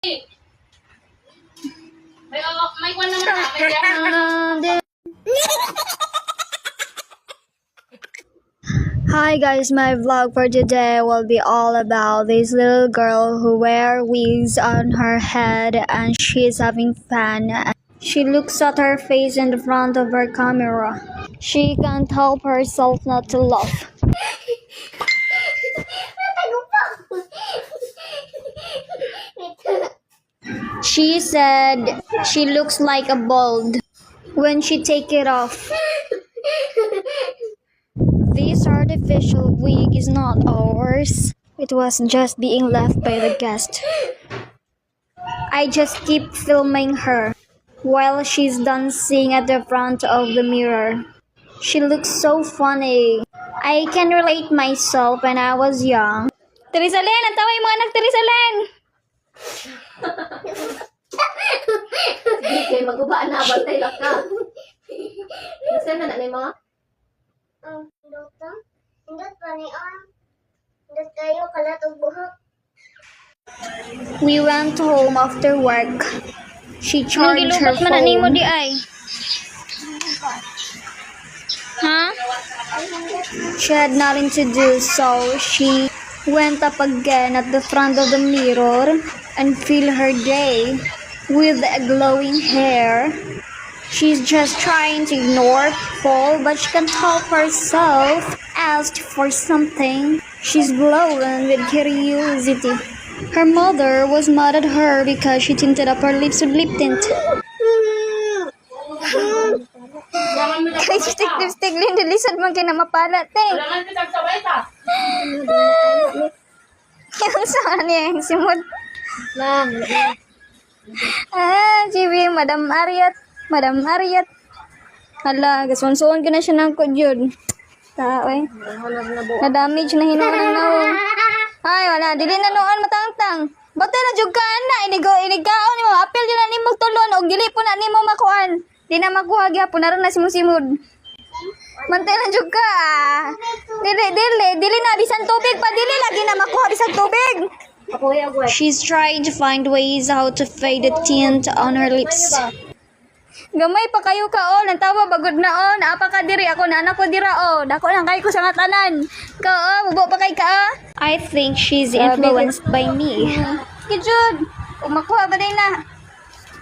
May one naman Hi guys, my vlog for today will be all about this little girl who wear wigs on her head and she's having fun. She looks at her face in the front of her camera. She can't help herself not to laugh. She said she looks like a bald when she take it off. This artificial wig is not ours. It was just being left by the guest. I just keep filming her while she's dancing at the front of the mirror. She looks so funny. I can relate myself when I was young. Terisalen, ang taway mo anak Terisalen. Sige, mag-ubaan na. Bantay lang ka. Nasaan na nanay mo? Hindot pa ni on. Hindot kayo kalat og buhok. We went home after work. She charged her phone. Di ay. Huh? She had nothing to do, so she went up again at the front of the mirror and filled her day with glowing hair. She's just trying to ignore Paul, but she can't help herself. Asked for something. She's glowing with curiosity. Her mother was mad at her because she tinted up her lips with lip tint. Lipstick, lindilisad man kayo na mapalat, eh. Yung saan niya yung simod? Sibi, Madam Ariat. Hala, gasunsuon ko na siya ng kudyod. Tao, eh. Na-damage na hinuon ng naon. Ay, wala. Dili na noon matangtang. Bata na jug ka na. Inigaon ni mo. Apil dyan na ni mo tulon. O dili po na ni mo makuhan. Di na makuha gyapon naron na simud-simud. Mantay na jud ka. Dili na bisan tubig pa dili lagi na makuha bisan tubig. She's trying to find ways how to fade the tint on her lips. Gamay pa kayo ka oh, nantawa bagod na oh, naapa ka diri ako na anak ko dira oh, dako lang kay ko sa ngatanan. Ka oh, bubo pa kay ka ah. I think she's influenced by me. Gijud, umakuha ba din na?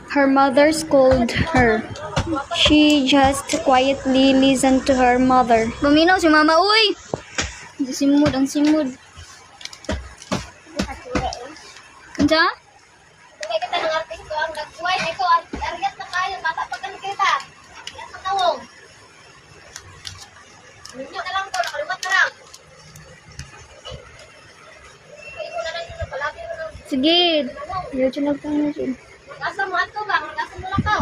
Her mother scolded her. She just quietly listened to her mother. Buminaw si mama, uy! Ang simud. Kanta? Kaya kita ng artist ko, ang nagsuway na ito, ariat na kayo, baka pag ano kita. Yan sa tawong. Ninyo na lang ito, nakalumat na lang. Kaya ko na lang ito, palagi mo lang. Sige. Diretso na tayo na siya. Mag-asa mo ato ba? Mag-asa mo lang ka.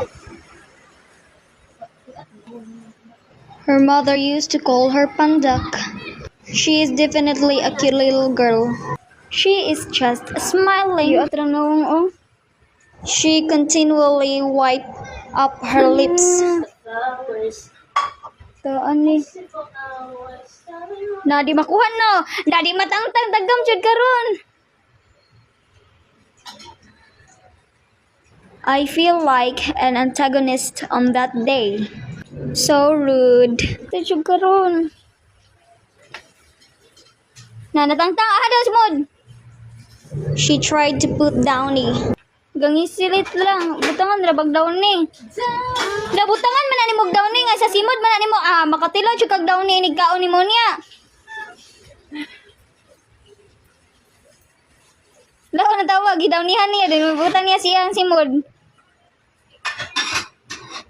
Her mother used to call her Pandak. She is definitely a cute little girl. She is just smiling. She continually wiped up her lips. Nadi makuhan no. Nadi matangtang dagam jud karon. I feel like an antagonist on that day. So rude. Jud karon. Natangtang ada smud. She tried to put Downy. Gangisilit lang. Butangan rabag Downy. Butangan man ani mo Downy nga sa simod man ani mo makatilaw jud kag Downy inig kaon nimo niya. Lawa na tawag gidawnihan niya din butang niya siyang simod.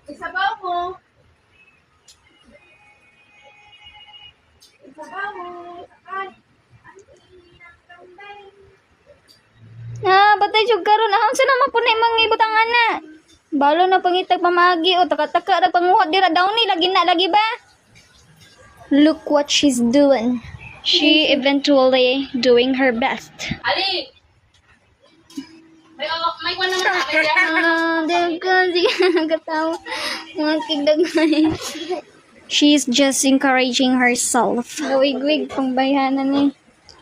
Isabaw mo. Batay jud karon sa naman po na mga ibutangan na. Balo na pangitag pamagi o taka-taka ra panguhat dira Downy lagi ba? Look what she's doing. She eventually doing her best. Ali! May one naman She's just encouraging herself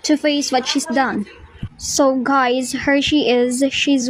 to face what she's done. So guys, here she is. She's